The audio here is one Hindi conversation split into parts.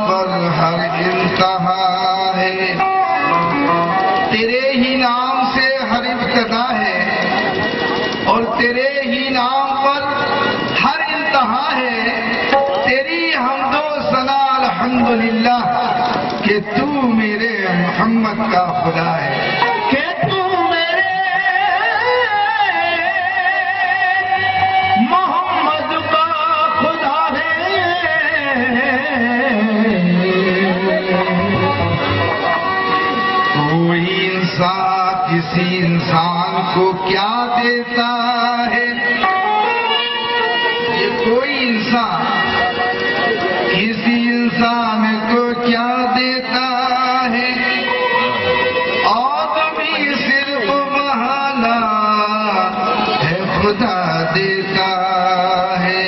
पर हर इंतहा है, तेरे ही नाम से हर इब्तिदा है और तेरे ही नाम पर हर इंतहा है। तेरी हम्दो सना अल्हम्दुलिल्लाह कि तू मेरे मोहम्मद का खुदा है, कि तू मेरे मोहम्मद का खुदा है। कोई इंसान किसी इंसान को क्या देता है, ये कोई इंसान किसी इंसान को क्या देता है। आदमी सिर्फ बहाना है, खुदा देता है।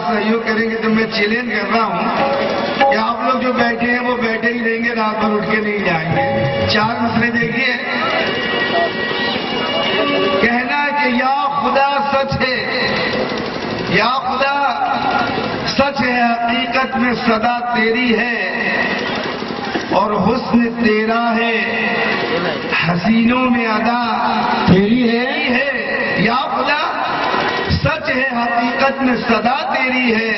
सहयोग करेंगे तो मैं चैलेंज कर रहा हूं कि आप लोग जो बैठे हैं वो बैठे ही रहेंगे, रात भर उठ के नहीं जाएंगे। चार मसले देखिए। कहना है कि या खुदा सच है, या खुदा सच है, हकीकत में सदा तेरी है और हुस्न तेरा है, हसीनों में अदा तेरी है। या खुदा सच है, हकीकत में सदा तेरी है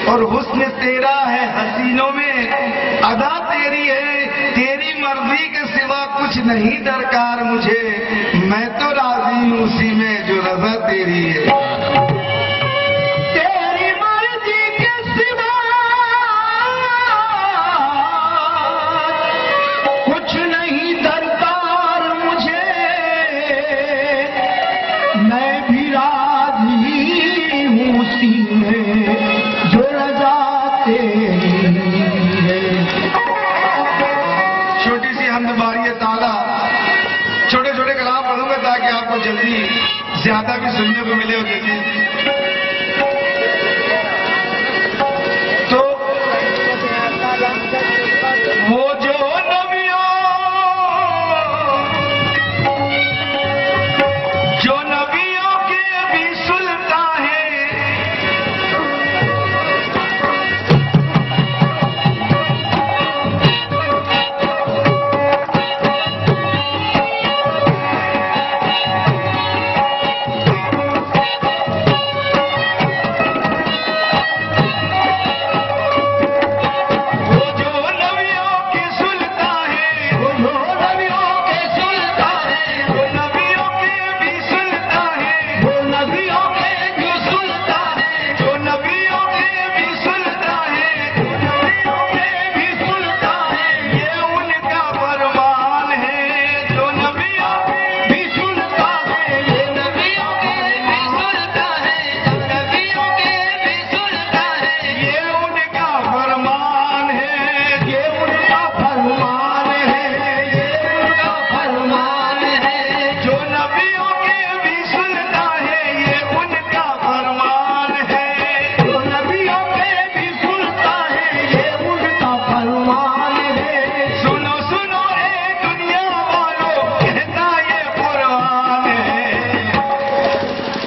और हुस्न तेरा है, हसीनों में अदा तेरी है। तेरी मर्जी के सिवा कुछ नहीं दरकार मुझे, मैं तो राजी हूं उसी में जो रजा तेरी है। छोटे छोटे कलाम पढ़ूंगा ताकि आपको जल्दी ज्यादा भी सुनने को मिले। तो वो जो नबियों के भी सुल्तान है,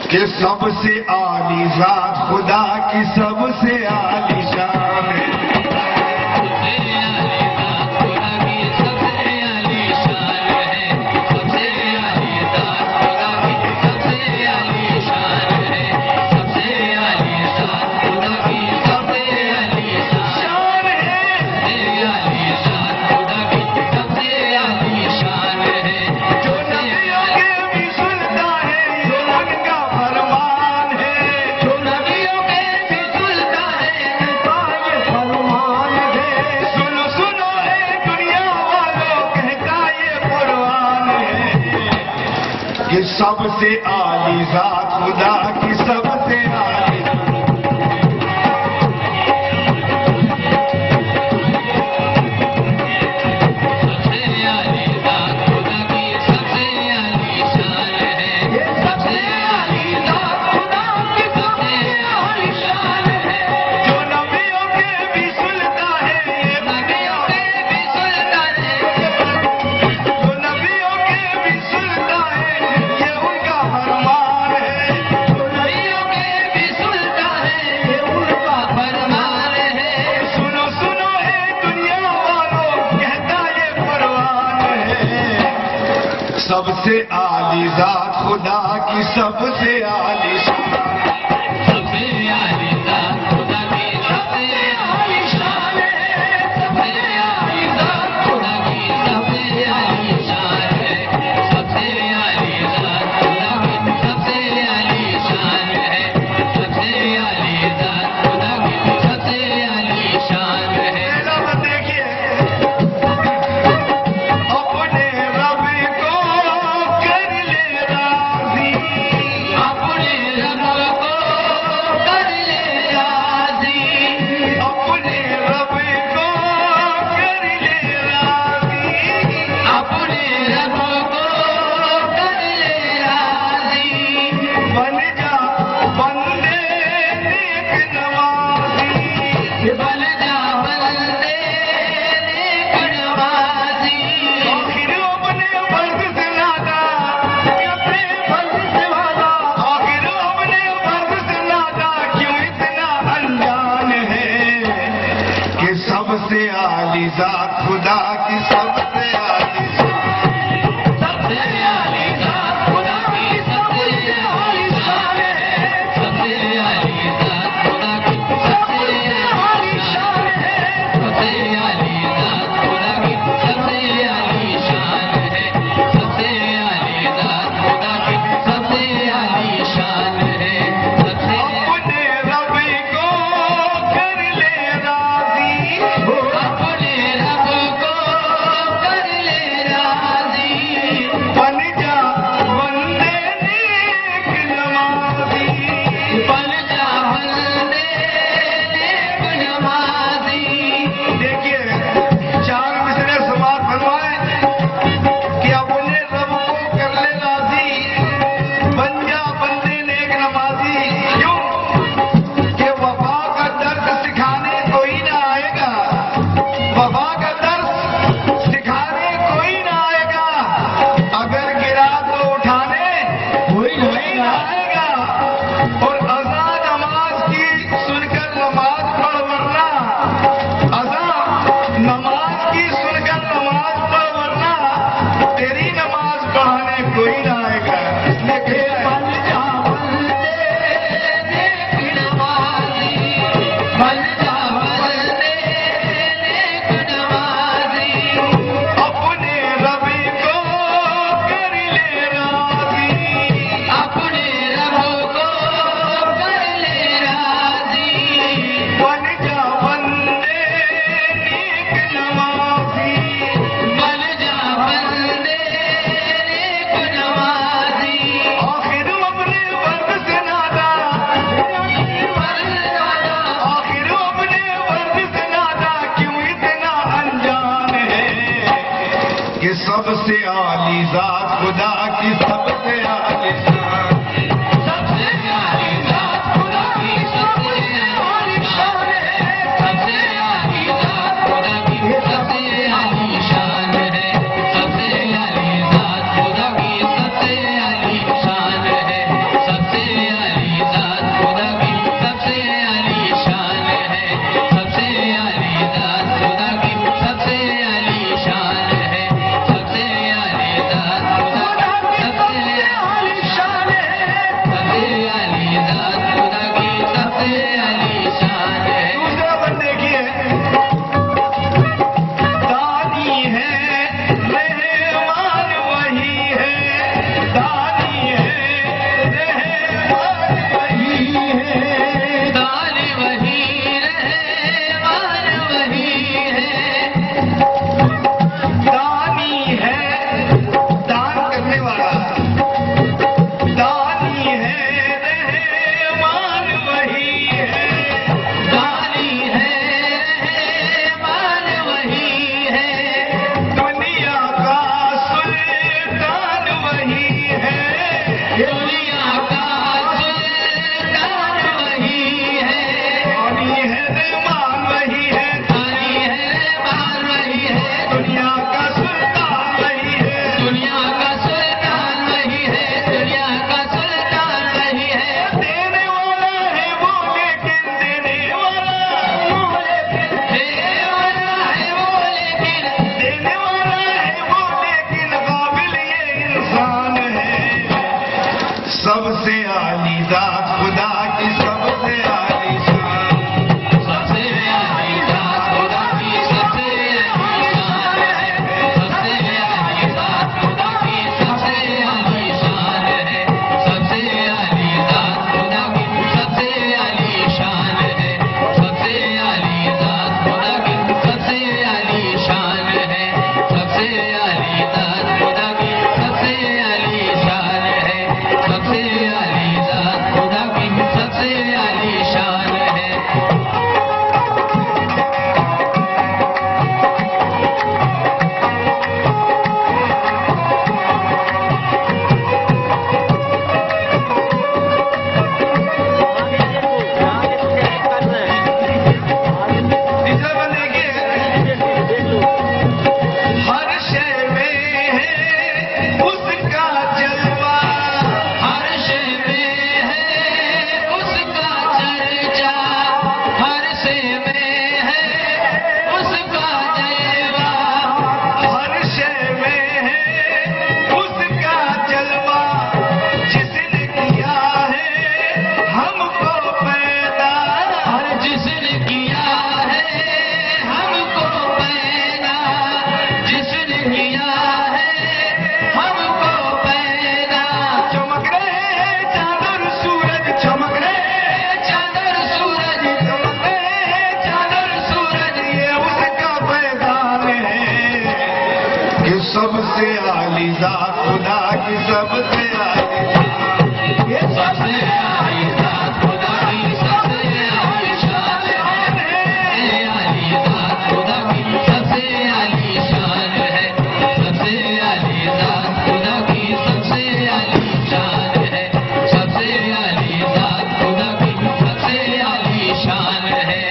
कि सबसे आली जात खुदा की सबसे आली शान है। जो नबियों के भी सुनता है सबसे आली जात खुदा की सबसे आली सबसे आली जात खुदा की सबसे आली सबसे आली जात खुदा की सबसे आली शान है सबसे आली जात खुदा की सबसे आली शान है सबसे आली जात खुदा की सबसे आली शान है सबसे आली जात खुदा की सबसे आली शान है। देखिए अपने रब को कर ले राजी अपने रब को कर ले राजी अपने रब को कर ले राजी अपने रब को कर ले राजी बन जा बंदे नेक नवाजी बन जा बंदे नेक नवाजी आखिर अपने फर्ज से नाता अपने फर्ज से वादा आखिर अपने फर्ज से नाता क्यों इतना अनजान है कि सबसे आली जात खुदा की सबसे आली सबसे आली जात खुदा की सबसे आली शान है सबसे आली जात खुदा की सबसे आली शान है सबसे आली जात खुदा की सबसे आली शान है सबसे आली जात खुदा की सबसे आली शान है सबसे अपने रब को कर ले राजी अपने रब को कर ले राजी बन जा बंदे नेक नवाजी बन जा बंदे नेक नवाजी। देखिए चार मिसरे समाज फरमाए कि अपने रब को कर ले राजी बन जा बंदे नेक नमाजी क्यों कि वफा का दर्द सिखाने कोई ना आएगा वफा का दर्द सिखाने कोई ना आएगा अगर गिरा तो उठाने कोई ना आएगा और अज़ा नमाज की सुनकर नमाज पढ़ वरना अज़ा नमाज की सुनकर नमाज पढ़ वरना तेरी नमाज पढ़ाने कोई ना आएगा लेकिन बन जा बंदे नेक नवाजी बन जा बंदे नेक नवाजी अपने रब को कर ले राजी अपने रब को कर ले राजी बन जा बंदे नेक नवाजी बन जा बंदे नेक नवाजी। सबसे आली जात खुदा की सबसे आली शान, सबसे आली जात खुदा की सबसे आली शान है, सबसे आली जात खुदा की सबसे आली शान है, सबसे आली जात खुदा की सबसे आली शान है, सबसे आली जात खुदा की सबसे आली शान है, सबसे आली जात खुदा की सबसे आली शान है, सबसे आली जात खुदा की सबसे आली शान है। तीसरा बंद देखिए, हर शय में है उसका जलवा, हर शय में है उसका चर्चा, हर शय में है उसका जलवा, हर शय में है उसका जलवा, जिसने किया है हमको पैदा, हर जिसने किया है हमको पैदा, जिसने किया है हमको पैदा। चमक रहे चांद और सूरज, चमक रहे चांद और सूरज, चमक रहे चांद और सूरज, ये उसका पैगाम है कि सबसे आली जात खुदा की सबसे आली शान, ये सबसे आली जात खुदा की सबसे आली शान है, सबसे आली जात खुदा की सबसे आली शान है, सबसे आली जात खुदा की सबसे आली शान है, सबसे आली जात खुदा की सबसे आली शान है।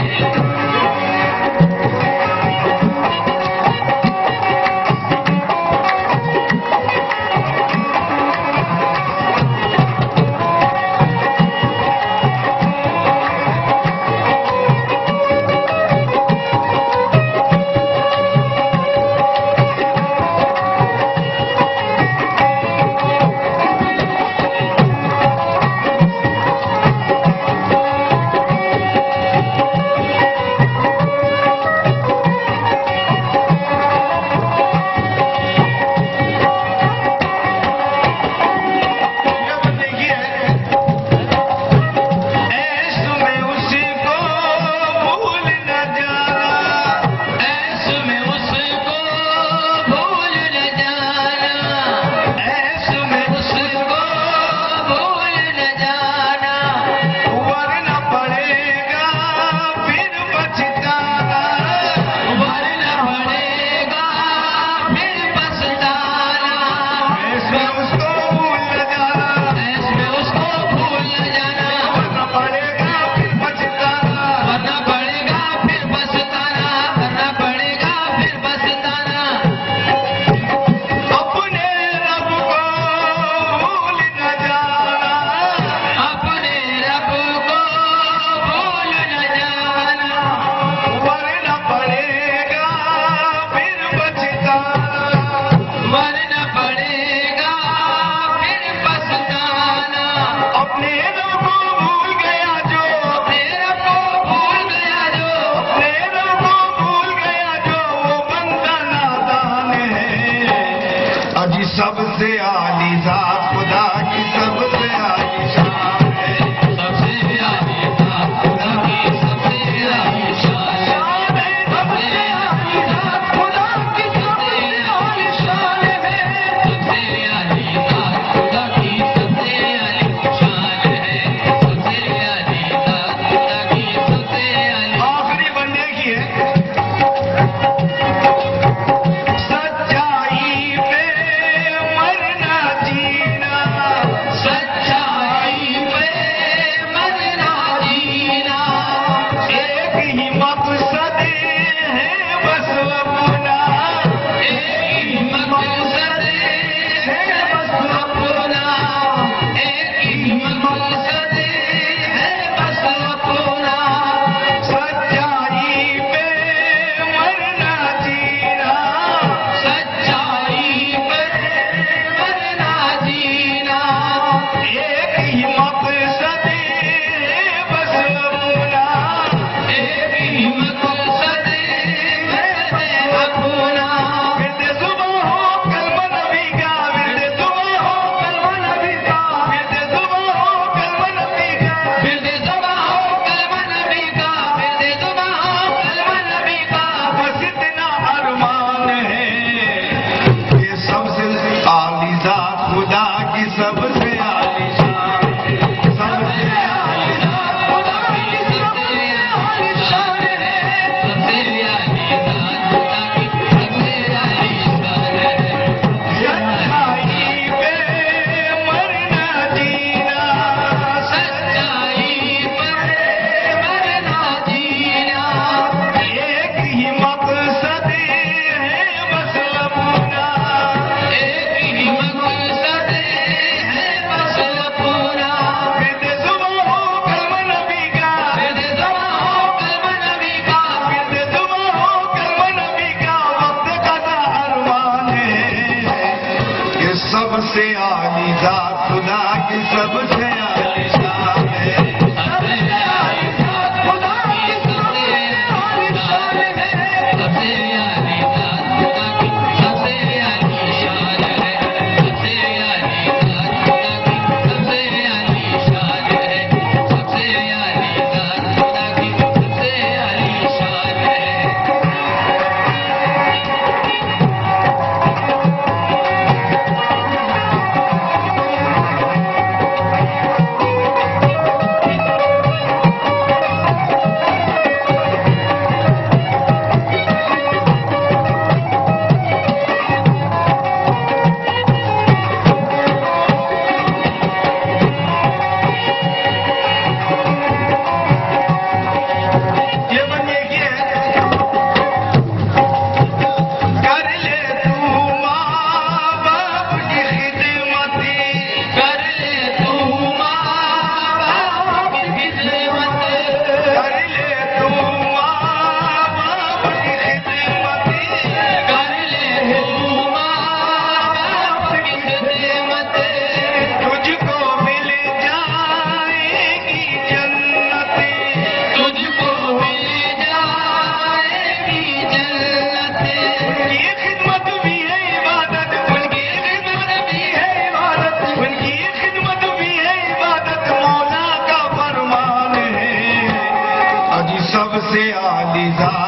आलीशान है, सबसे आलीशान खुदा की सबसे आलीशान है, सबसे आलीशान खुदा की सबसे आलीशान है। सच्चाई पे मरना जीना, सच्चाई पर मरना जीना, एक ही मकसद है बस अपना, एक ही मकसद है बस अपना। फिर जुबान हो कलमा नबी का, फिर ज़मा हो कल्ब नबी का, फिर जुबान हो कलमा नबी का, वक्त का अरमान है कि सबसे आली ज़ात खुदा की सबसे आली शान है, सबसे आलीशान खुदा की सबसे आलीशान है, सबसे आलीशान खुदा की सबसे आलीशान है, सबसे आलीशान खुदा की सबसे आलीशान है, सबसे आलीशान खुदा की सबसे आलीशान है। ये बंदे की है, कर ले तू माँ बाप की खिदमती, कर ले तू माँ बाप की खिदमत, कर ले तू माँ बाप की खिदमती, कर ले तू माँ बाप की खिदमत, तुझको मिल जाएगी जन्नती, तुझको मिल जाएगी जन्नत। उनकी खिदमत भी है इबादत, उनकी खिदमत भी है इबादत, उनकी खिदमत भी है इबादत, मौला का फरमान है। अजी सबसे आली ज़ात